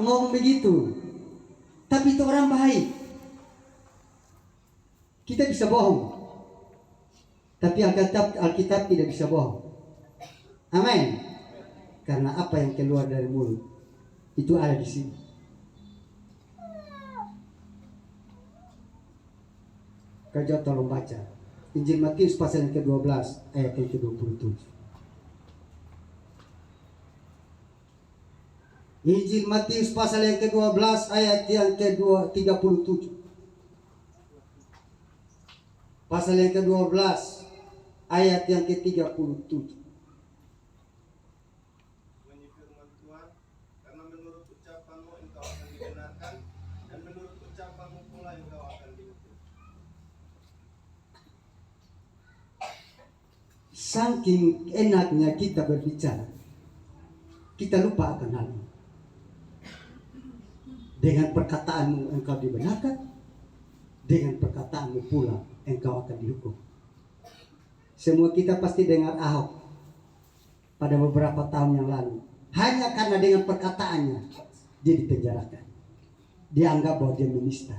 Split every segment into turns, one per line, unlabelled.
ngomong begitu, tapi itu orang baik. Kita bisa bohong, tapi Alkitab tidak bisa bohong. Amin. Karena apa yang keluar dari mulut itu ada di sini. Kau tolong baca Injil Matius pasal yang ke-12 ayat yang ke-27. Injil Matius pasal yang ke-12 ayat yang ke-37. Pasal yang ke-12 ayat yang ke-37.
Firman Tuhan, karena menurut ucapanmu engkau akan dibenarkan, dan menurut ucapanmu pula engkau akan dihukum.
Saking enaknya kita berbicara, kita lupa akan hal ini. Dengan perkataanmu engkau dibenarkan, dengan perkataanmu pula engkau akan dihukum. Semua kita pasti dengar Ahok pada beberapa tahun yang lalu. Hanya karena dengan perkataannya dia dipenjarakan. Dianggap bahwa dia menista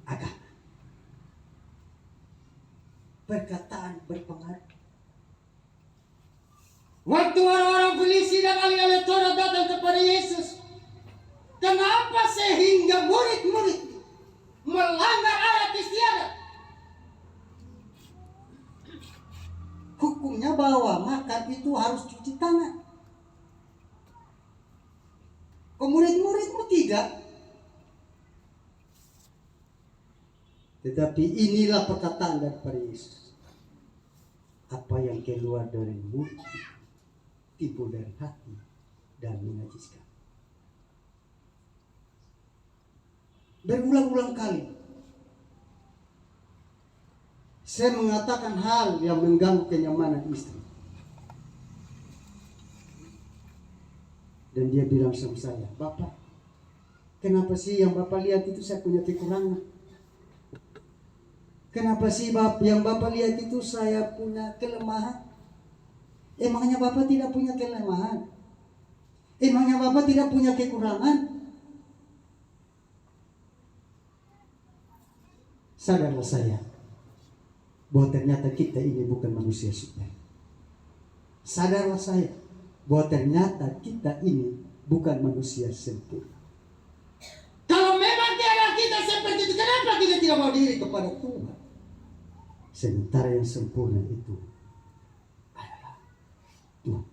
agama. Perkataan berpengaruh. Waktu orang-orang polisi dan ahli-ahli Taurat datang kepada Yesus, kenapa sehingga murid-murid melanggar ayat istiadat? Hukumnya bahwa makan itu harus cuci tangan. Kok murid-muridmu tidak? Tetapi inilah perkataan daripada Yesus. Apa yang keluar dari mulut timbul dari hati dan menajiskan. Berulang-ulang kali saya mengatakan hal yang mengganggu kenyamanan istri. Dan dia bilang sama saya, Bapak, kenapa sih yang Bapak lihat itu saya punya kekurangan? Kenapa sih yang Bapak lihat itu saya punya kelemahan? Emangnya Bapak tidak punya kelemahan? Emangnya Bapak tidak punya kekurangan? Sadarlah saya bahwa ternyata kita ini bukan manusia super. Sadarlah saya bahwa ternyata kita ini bukan manusia sempurna. Kalau memang tiada kita seperti itu, kenapa kita tidak mau diri kepada Tuhan? Sementara yang sempurna itu adalah Tuhan.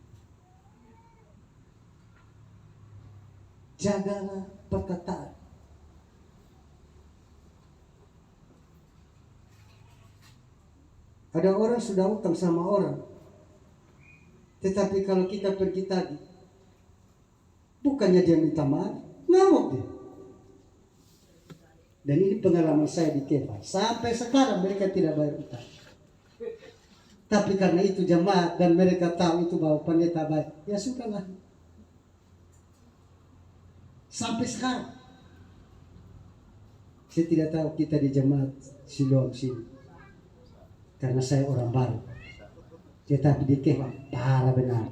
Jagalah perkataan. Ada orang sudah utang sama orang, tetapi kalau kita pergi tadi, bukannya dia minta maaf, ngamuk dia. Dan ini pengalaman saya di Kepa. Sampai sekarang mereka tidak bayar utang. Tapi karena itu jemaat dan mereka tahu itu bahwa pendeta baik, ya sudahlah. Sampai sekarang, saya tidak tahu kita di jemaat Siloam sini. Karena saya orang baru, tetapi di Kepa parah benar.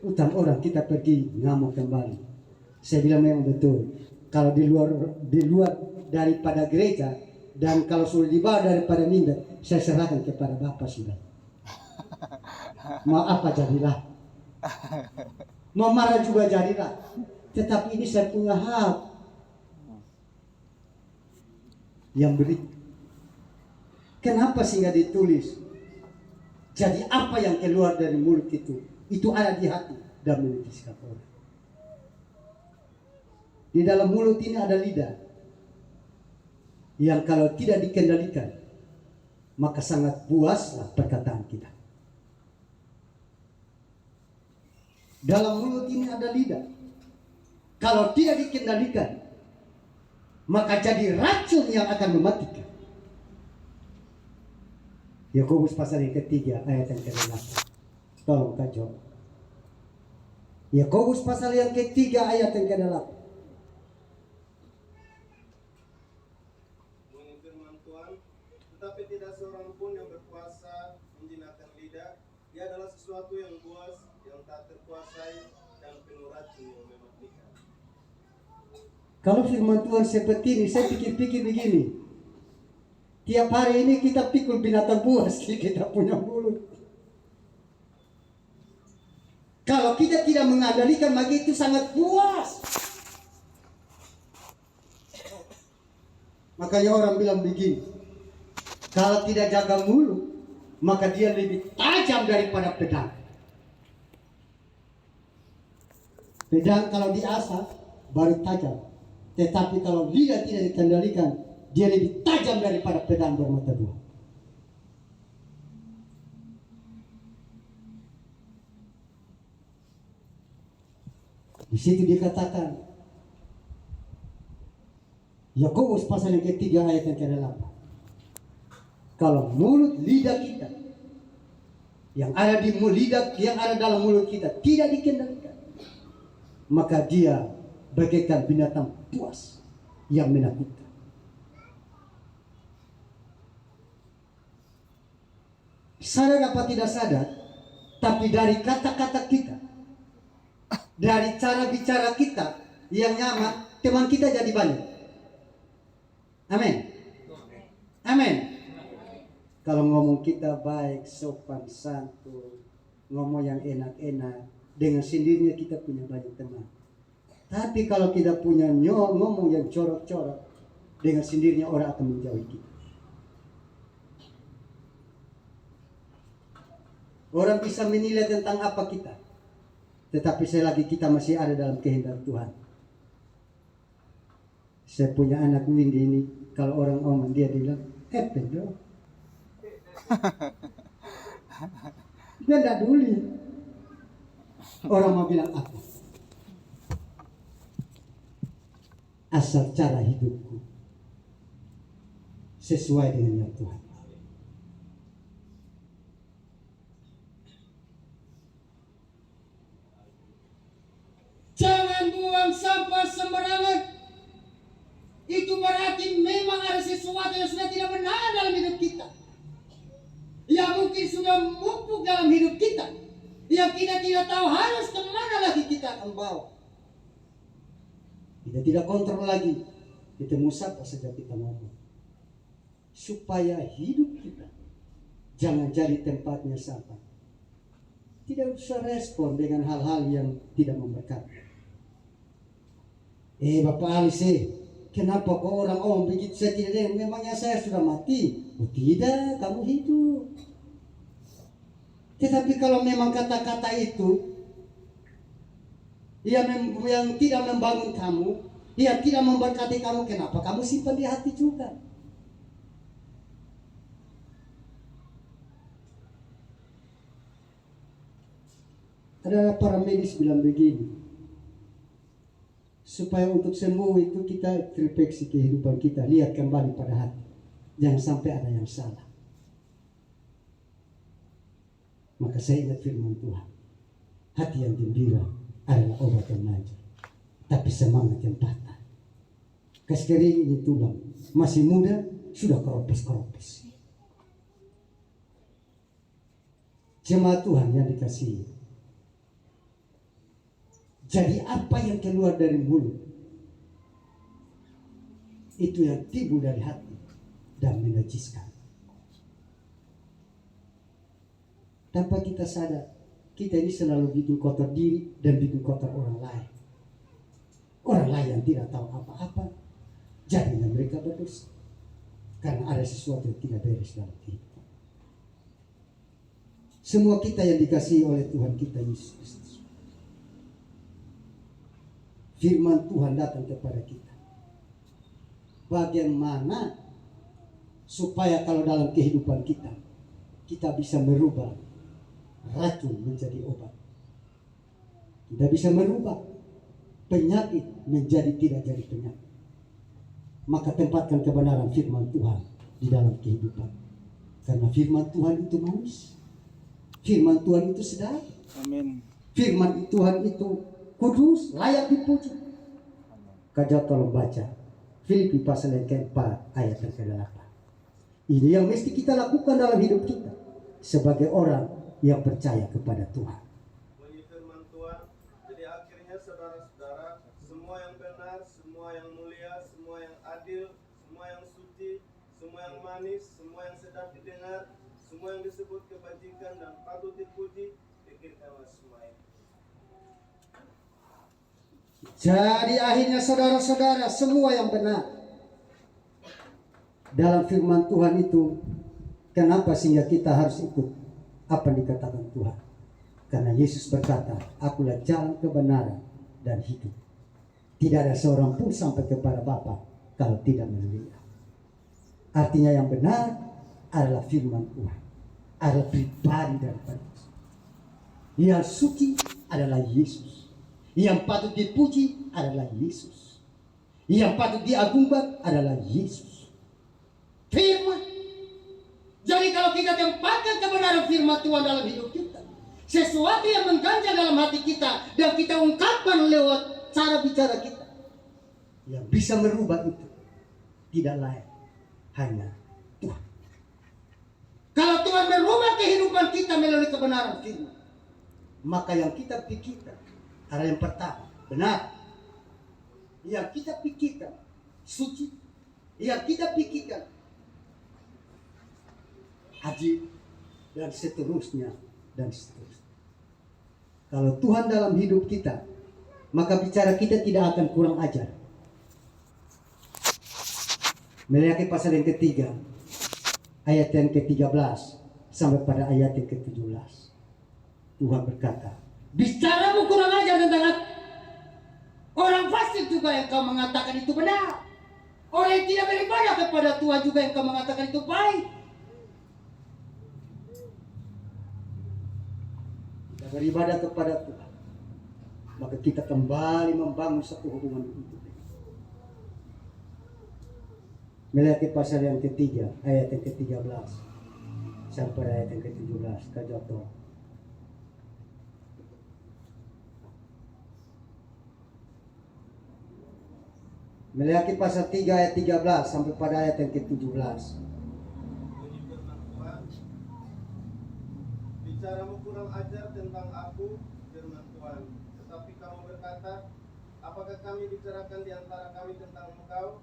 Utang orang kita pergi ngamuk kembali. Saya bilang memang betul. Kalau di luar daripada gereja dan kalau sudah dibawa daripada mimbar, saya serahkan kepada Bapak sudah. Mau apa jadilah, mau marah juga jadilah. Tetapi ini saya punya hak yang beri. Kenapa sehingga ditulis? Jadi apa yang keluar dari mulut itu ada di hati dan menajiskan orang. Di dalam mulut ini ada lidah yang kalau tidak dikendalikan, maka sangat puaslah perkataan kita. Dalam mulut ini ada lidah, kalau tidak dikendalikan, maka jadi racun yang akan mematikan. Yakobus pasal yang ketiga ayat yang ke-8. Tolong Kak Jo. Yakobus pasal yang ketiga ayat yang ke-8.
Menurut firman Tuhan, tetapi tidak seorang pun yang berkuasa menjinakkan lidah. Dia adalah sesuatu yang buas, yang tak terkuasai dan penuh racun.
Kalau firman Tuhan seperti ini, saya pikir-pikir begini. Tiap hari ini kita pikul binatang buas di kita punya mulut. Kalau kita tidak mengendalikan, maka itu sangat puas. Makanya orang bilang begini, kalau tidak jaga mulut, maka dia lebih tajam daripada pedang. Pedang kalau diasah baru tajam, tetapi kalau lidah tidak dikendalikan, dia lebih tajam daripada pedang bermata dua. Di situ dikatakan, Yakobus pasal yang ketiga ayat yang ke-8. Kalau mulut lidah kita yang ada di lidah yang ada dalam mulut kita tidak dikendalikan, maka dia bagaikan binatang buas yang menakutkan. Sadar apa tidak sadar, tapi dari kata-kata kita, dari cara bicara kita yang nyaman, teman kita jadi banyak. Amin. Amin. Kalau ngomong kita baik, sopan, santun, ngomong yang enak-enak, dengan sendirinya kita punya banyak teman. Tapi kalau kita punya ngomong yang corok-corok, dengan sendirinya orang akan menjauhi kita. Orang bisa menilai tentang apa kita, tetapi selagi kita masih ada dalam kehendak Tuhan. Saya punya anak Windy ini, kalau orang omong dia bilang, bro. Dia tidak peduli orang mau bilang apa, asal cara hidupku sesuai dengan yang Tuhan. Jangan buang sampah sembarangan. Itu berarti memang ada sesuatu yang sudah tidak benar dalam hidup kita, yang mungkin sudah mumpuk dalam hidup kita, yang kita tidak tahu harus kemana lagi kita akan bawa. Kita tidak kontrol lagi, kita musabah saja kita ngomong, supaya hidup kita jangan jadi tempatnya sampah. Tidak usah respon dengan hal-hal yang tidak memberkati. Bapak Ali sih, kenapa kok orang begitu? Saya tidak ada, memangnya saya sudah mati? Oh tidak, kamu hidup. Tetapi kalau memang kata-kata itu yang tidak membangun kamu, yang tidak memberkati kamu, kenapa kamu simpan di hati juga? Ada para medis bilang begini, supaya untuk sembuh itu kita refleksi kehidupan kita, lihat kembali pada hati, jangan sampai ada yang salah. Maka saya ingat firman Tuhan, hati yang gembira adalah obat yang manjur, tapi semangat yang patah kasih kering ini tulang, masih muda sudah keropos-keropos. Jemaat Tuhan yang dikasihi, jadi apa yang keluar dari mulut itu yang timbul dari hati dan menajiskan. Tanpa kita sadar, kita ini selalu bikin kotor diri dan bikin kotor orang lain. Orang lain yang tidak tahu apa-apa, jadinya mereka berdosa karena ada sesuatu yang tidak beres dalam kehidupan. Semua kita yang dikasihi oleh Tuhan kita Yesus Kristus, firman Tuhan datang kepada kita. Bagaimana supaya kalau dalam kehidupan kita, kita bisa merubah racun menjadi obat. Kita bisa merubah penyakit menjadi tidak jadi penyakit. Maka tempatkan kebenaran firman Tuhan di dalam kehidupan. Karena firman Tuhan itu manis. Firman Tuhan itu sedap.
Amin.
Firman Tuhan itu kudus, layak dipuji. Kajau tolong baca Filipi pasal yang keempat ayat yang ke-8. Ini yang mesti kita lakukan dalam hidup kita sebagai orang yang percaya kepada Tuhan.
Bunyi firman Tuhan, jadi akhirnya saudara-saudara, semua yang benar, semua yang manis, semua yang sedap didengar, semua yang disebut kebajikan dan patut dipuji, pikirkanlah semua itu.
Jadi akhirnya saudara-saudara, semua yang benar dalam firman Tuhan itu, kenapa sehingga kita harus ikut apa yang dikatakan Tuhan? Karena Yesus berkata, akulah jalan kebenaran dan hidup. Tidak ada seorang pun sampai kepada Bapa kalau tidak melalui Aku. Artinya yang benar adalah firman Tuhan, adalah pribadi daripada Yesus. Yang suci adalah Yesus. Yang patut dipuji adalah Yesus. Yang patut diagungkan adalah Yesus. Firman. Jadi kalau kita tempatkan kebenaran firman Tuhan dalam hidup kita, sesuatu yang mengganjal dalam hati kita dan kita ungkapkan lewat cara bicara kita, yang bisa merubah itu tidak lain hanya Tuhan. Kalau Tuhan merubah kehidupan kita melalui kebenaran firman, maka yang kita pikirkan adalah yang pertama benar, yang kita pikirkan suci, yang kita pikirkan haji, dan seterusnya dan seterusnya. Kalau Tuhan dalam hidup kita, maka bicara kita tidak akan kurang ajar. Melihat pasal yang ketiga, ayat yang ke-13 sampai pada ayat yang ke-17. Tuhan berkata, bicaramu kurang ajar tentang aku. Orang fasik juga yang kau mengatakan itu benar. Orang yang tidak beribadah kepada Tuhan juga yang kau mengatakan itu baik. Kita beribadah kepada Tuhan, maka kita kembali membangun satu hubungan itu. Melihat pasal yang ketiga, ayat yang ke-13 sampai ayat yang ke-17, Kajoto. Melihat pasal 3 ayat 13 sampai pada ayat yang ke-17.
Bunyi firman Tuhan, bicaramu kurang ajar tentang aku, firman Tuhan. Tetapi kamu berkata, apakah kami bicarakan di antara kami tentang engkau?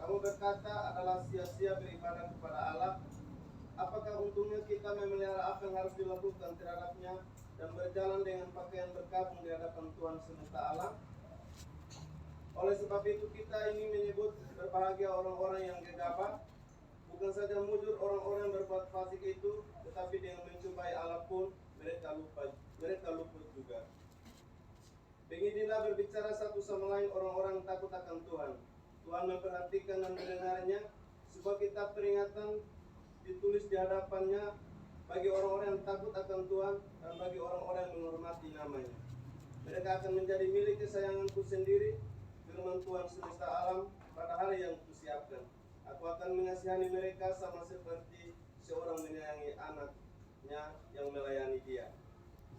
Kamu berkata adalah sia-sia beribadah kepada Allah. Apakah untungnya kita memelihara apa yang harus dilakukan terhadapnya dan berjalan dengan pakaian berkabung di hadapan Tuhan semesta alam? Oleh sebab itu kita ini menyebut berbahagia orang-orang yang gegabah, bukan saja mujur orang-orang yang berbuat fasik itu, tetapi dengan mencobai Allah pun mereka luput juga. Beginilah berbicara satu sama lain orang-orang yang takut akan Tuhan. Tuhan memperhatikan dan mendengarnya, sebuah kitab peringatan ditulis di hadapannya bagi orang-orang yang takut akan Tuhan dan bagi orang-orang yang menghormati namanya. Mereka akan menjadi milik kesayanganku sendiri, firman Tuhan semesta alam, pada hari yang kusiapkan. Aku akan mengasihani mereka sama seperti seorang menyayangi anaknya yang melayani dia.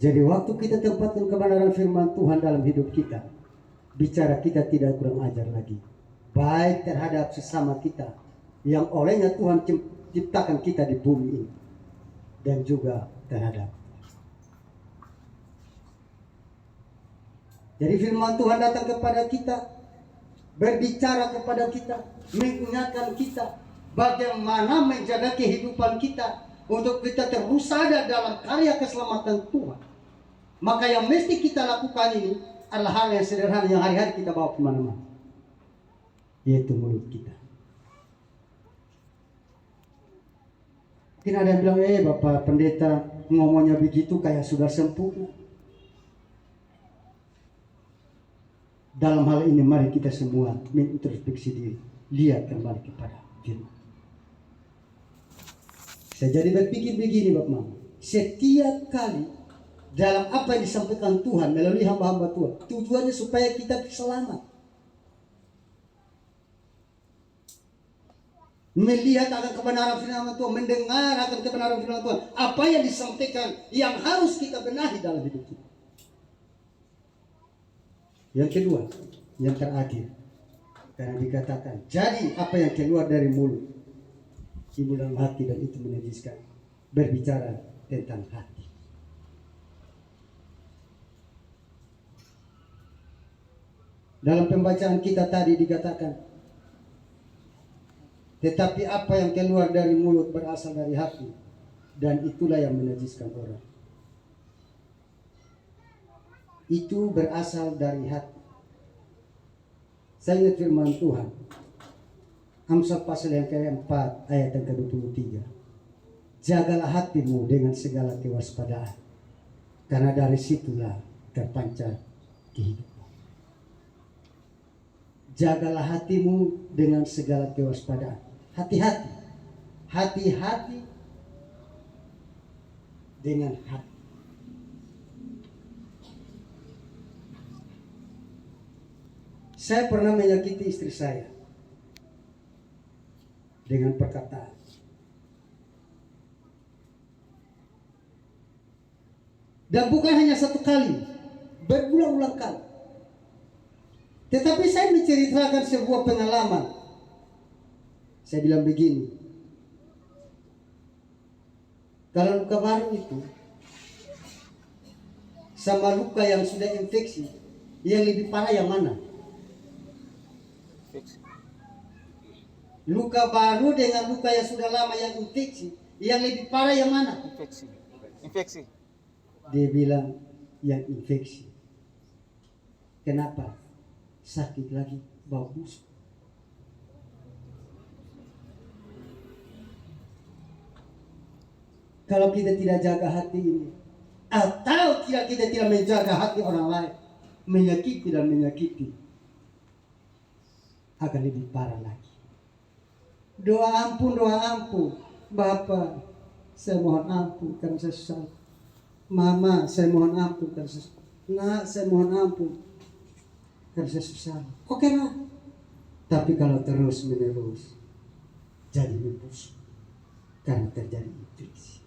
Jadi waktu kita tempatkan kebenaran firman Tuhan dalam hidup kita, bicara kita tidak kurang ajar lagi, baik terhadap sesama kita yang olehnya Tuhan ciptakan kita di bumi ini, dan juga terhadap. Jadi firman Tuhan datang kepada kita, berbicara kepada kita, mengingatkan kita bagaimana menjaga kehidupan kita untuk kita terus ada dalam karya keselamatan Tuhan. Maka yang mesti kita lakukan ini adalah hal yang sederhana yang hari-hari kita bawa kemana-mana, yaitu mulut kita. Mungkin ada yang bilang, Bapak Pendeta ngomongnya begitu kayak sudah sempurna. Dalam hal ini mari kita semua mengintrospeksi diri, lihat kembali kepada firman. Saya jadi berpikir begini Bapak Mama, setiap kali dalam apa yang disampaikan Tuhan melalui hamba-hamba Tuhan, tujuannya supaya kita selamat. Melihat akan kebenaran firman Tuhan, mendengar akan kebenaran firman Tuhan, apa yang disampaikan yang harus kita benahi dalam hidup kita. Yang kedua, yang terakhir, karena dikatakan, jadi apa yang keluar dari mulut, ini dalam hati dan itu menajiskan. Berbicara tentang hati. Dalam pembacaan kita tadi dikatakan, Tetapi apa yang keluar dari mulut berasal dari hati, dan itulah yang menajiskan orang. Itu berasal dari hati. Saya ingat firman Tuhan, Amsal pasal yang keempat ayat yang ke-23. Jagalah hatimu dengan segala kewaspadaan, karena dari situlah terpancar kehidupan. Jagalah hatimu dengan segala kewaspadaan. Hati-hati. Hati-hati dengan hati. Saya pernah menyakiti istri saya dengan perkataan. Dan bukan hanya satu kali, berulang-ulang kali. Tetapi saya menceritakan sebuah pengalaman. Saya bilang begini, kalau luka baru itu sama luka yang sudah infeksi, yang lebih parah yang mana? Luka baru dengan luka yang sudah lama yang infeksi, yang lebih parah yang mana?
Infeksi.
Dia bilang yang infeksi. Kenapa? Sakit lagi, bau busuk. Kalau kita tidak jaga hati ini, atau kita tidak menjaga hati orang lain, menyakiti dan menyakiti, akan lebih parah lagi. Doa ampun, Bapak, saya mohon ampun karena saya salah. Mama, saya mohon ampun karena saya salah. Nak, saya mohon ampun karena saya susah. Oke lah. Tapi kalau terus menerus, jadi membusuk karena terjadi infeksi.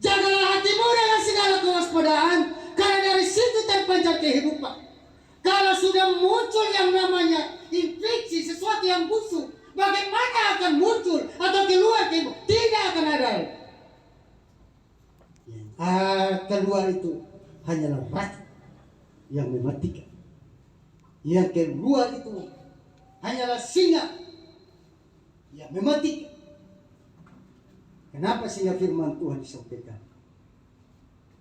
Jagalah hatimu dengan segala kewaspadaan, karena dari situ terpancar kehidupan. Kalau sudah muncul yang namanya infeksi, sesuatu yang busuk, bagaimana akan muncul atau keluar kehidupan? Tidak akan ada. Keluar itu hanyalah racun yang mematikan. Yang keluar itu hanyalah singa yang mematikan. Kenapa sehingga firman Tuhan disampaikan?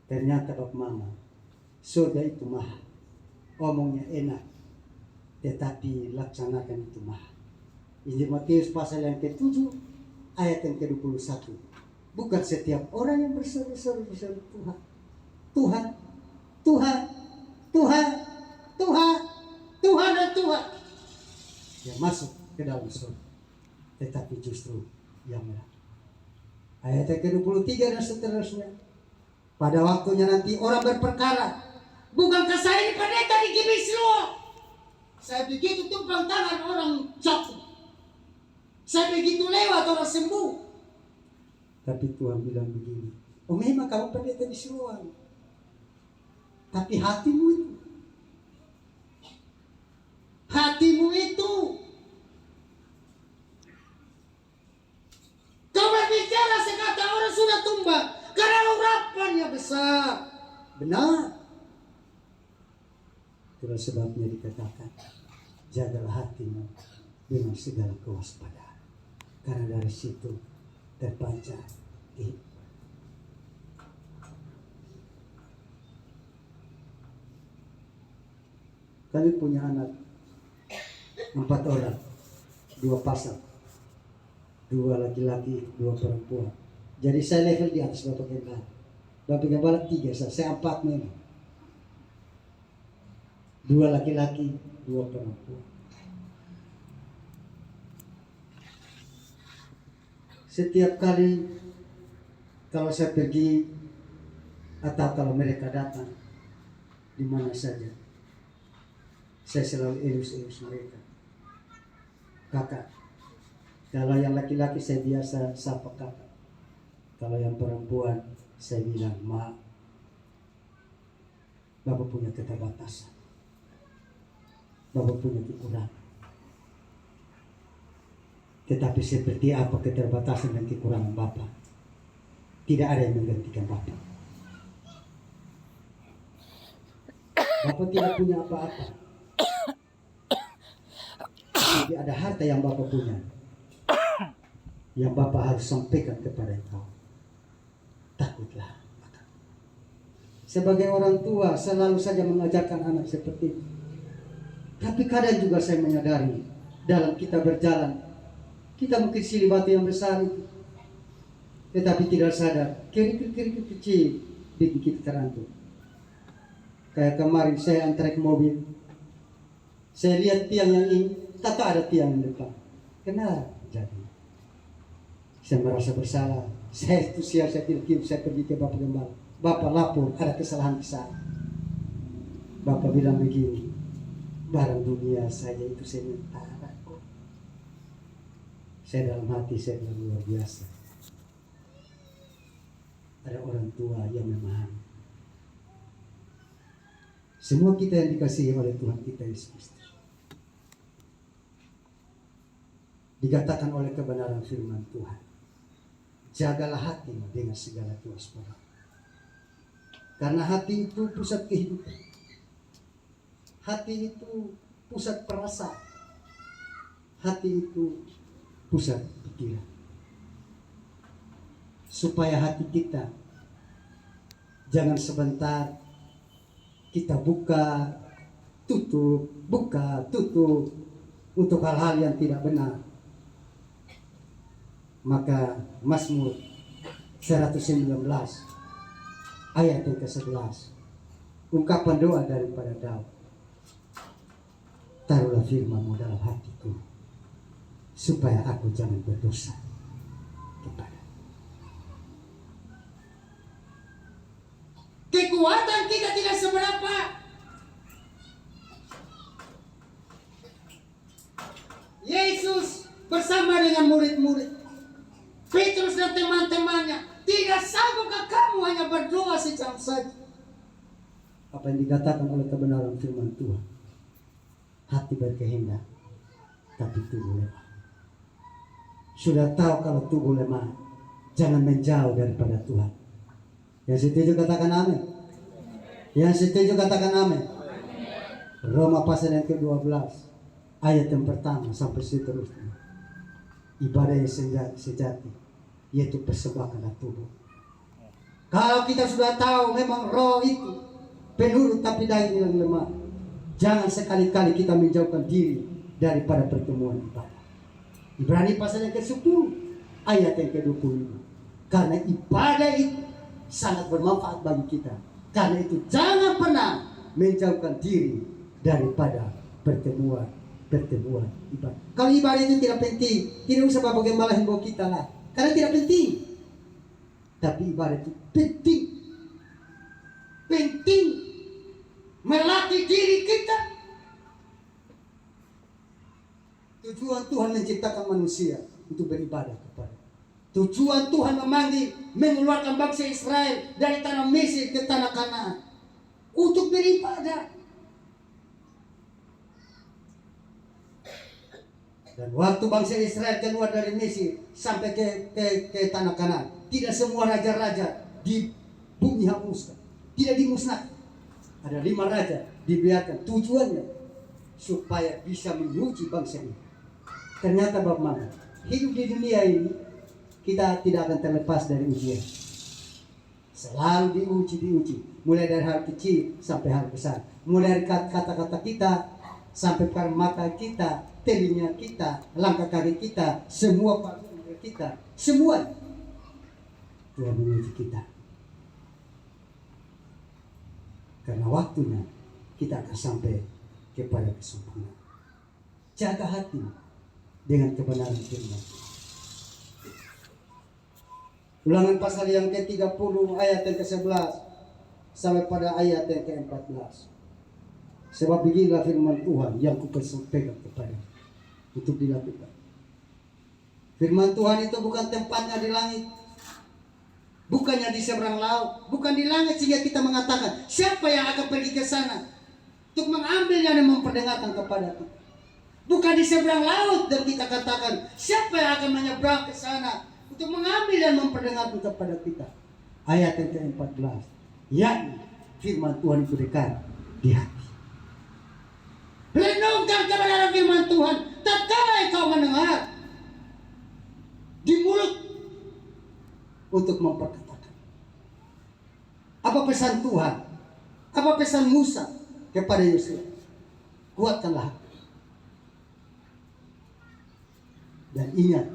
Ternyata Bapak Mama, surga itu mahal. Omongnya enak, tetapi laksanakan itu mahal. Injil Matius pasal yang ke-7 ayat yang ke-21. Bukan setiap orang yang berseru-seru Tuhan, Tuhan, Tuhan, Tuhan, Tuhan, Tuhan dan Tuhan yang masuk ke dalam surga, tetapi justru yang merah. Ayat yang ke-23 dan seterusnya. Pada waktunya nanti orang berperkara, bukankah saya ini pendeta di GBI Siloam? Saya begitu tumpang tangan orang jatuh, saya begitu lewat orang sembuh. Tapi Tuhan bilang begini, oh memang kamu pendeta di Siloam, tapi hatimu itu kau berbicara sekata orang sudah tumbang karena urapannya besar. Benar. Itulah sebabnya dikatakan, jagalah hatimu dengan segala kewaspadaan, karena dari situ terpancar hidup. Kami punya anak 4 orang, 2 pasang, 2 laki-laki, 2 perempuan. Jadi saya level di atas Bapak Gembala. Bapak Gembala 3, saya 4 memang. 2 laki-laki, 2 perempuan. Setiap kali kalau saya pergi atau kalau mereka datang di mana saja, saya selalu elus-elus mereka. Kakak. Kalau yang laki-laki saya biasa sapa kakak. Kalau yang perempuan saya bilang, Ma, Bapak punya keterbatasan, Bapak punya kekurangan. Tetapi seperti apa keterbatasan dan kekurangan Bapak, tidak ada yang menggantikan Bapak. Bapak tidak punya apa-apa. Tapi ada harta yang Bapak punya, yang Bapak harus sampaikan kepada engkau. Takutlah. Sebagai orang tua selalu saja mengajarkan anak seperti itu. Tapi kadang juga saya menyadari dalam kita berjalan, kita mungkin silih batu yang besar itu, tetapi tidak sadar kerikil-kerikil kecil bikin kita terantuk. Kayak kemarin saya antar ke mobil, saya lihat tiang yang ini, tak ada tiang di depan. Kenapa? Jadi saya merasa bersalah. Saya itu saya tidak kirim, saya pergi ke Bapak Gembala. Bapak lapor ada kesalahan besar. Bapak bilang begini, barang dunia saja itu sementara kok. Saya dalam hati saya bilang luar biasa. Ada orang tua yang memahami. Semua kita yang dikasihi oleh Tuhan kita Yesus Kristus. Dikatakan oleh kebenaran firman Tuhan, jagalah hatimu dengan segala kewaspadaan. Karena hati itu pusat kehidupan. Hati itu pusat perasaan. Hati itu pusat pikiran. Supaya hati kita jangan sebentar kita buka, tutup untuk hal-hal yang tidak benar. Maka Mazmur 119 ayat yang ke-11, ungkapan doa daripada Daud. Taruhlah firman-Mu dalam hatiku, supaya aku jangan berdosa kepada. Kekuatan kita tidak seberapa. Yesus bersama dengan murid-murid, Petrus dan teman-temannya, tidak sanggupkah kamu hanya berdoa sejam saja? Apa yang dikatakan oleh kebenaran firman Tuhan? Hati berkehendak, tapi tubuh lemah. Sudah tahu kalau tubuh lemah, jangan menjauh daripada Tuhan. Yang setuju katakan amin. Yang setuju katakan amin. Roma pasal yang ke-12 ayat yang pertama sampai seterusnya. Ibadah yang sejati yaitu persembahkanlah tubuh. Kalau kita sudah tahu memang roh itu penurut tapi daging yang lemah, jangan sekali-kali kita menjauhkan diri daripada pertemuan ibadah. Ibrani pasal yang ke-10 ayat yang ke-25. Karena ibadah itu sangat bermanfaat bagi kita. Karena itu jangan pernah menjauhkan diri daripada pertemuan ibadah. Kalau ibadah itu tidak penting, tidak usah Bapak Gembala himbau kita lah, karena tidak penting. Tapi ibadah itu penting melatih diri kita. Tujuan Tuhan menciptakan manusia untuk beribadah kepada. Tujuan Tuhan memanggil, mengeluarkan bangsa Israel dari tanah Mesir ke tanah Kanaan untuk beribadah. Dan waktu bangsa Israel keluar dari Mesir sampai ke tanah Kanaan, tidak semua raja-raja di bumi hanguskan, tidak dimusnahkan. Ada 5 raja dibiarkan. Tujuannya supaya bisa menguji bangsa ini. Ternyata Bapak Mama, hidup di dunia ini kita tidak akan terlepas dari ujian. Selalu diuji, mulai dari hal kecil sampai hal besar, mulai dari kata-kata kita sampai mata kita, telinga kita, langkah kaki kita, semua partai kita, semua Tuhan menguji kita. Karena waktunya kita akan sampai kepada kesempurnaan. Jaga hati dengan kebenaran firman. Ulangan pasal yang ke-30 ayat yang ke-11 sampai pada ayat yang ke-14. Sebab beginilah firman Tuhan yang kupersempatkan kepada untuk dilakukan. Firman Tuhan itu bukan tempatnya di langit, bukannya di seberang laut, bukan di langit sehingga kita mengatakan siapa yang akan pergi ke sana untuk mengambilnya dan memperdengarkan kepada kita. Bukan di seberang laut dan kita katakan siapa yang akan menyeberang ke sana untuk mengambil dan memperdengarkan kepada kita. Ayat yang ke-14, yakni firman Tuhan itu dekat di hati. Renungkan kebenaran firman Tuhan tatkala Mulai kau mendengar di mulut untuk memperkatakan. Apa pesan Tuhan? Apa pesan Musa kepada Yosua? Kuatkanlah hati. Dan ingat,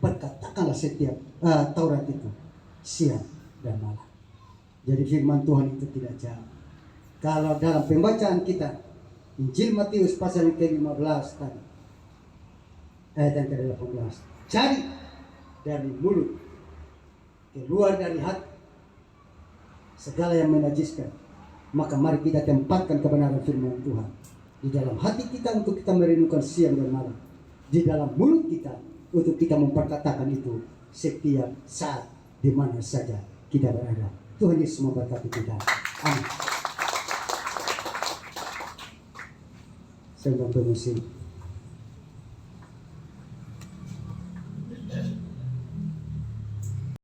perkatakanlah setiap Taurat itu siang dan malam. Jadi firman Tuhan itu tidak jauh. Kalau dalam pembacaan kita Injil Matius pasal ke-15 tadi, ayat yang ke-18, cari dari mulut, keluar dari hati segala yang menajiskan. Maka mari kita tempatkan kebenaran firman Tuhan di dalam hati kita untuk kita merenungkan siang dan malam, di dalam mulut kita untuk kita memperkatakan itu setiap saat di mana saja kita berada. Tuhan Yesus memberkati kita. Amin. Saya bermusik.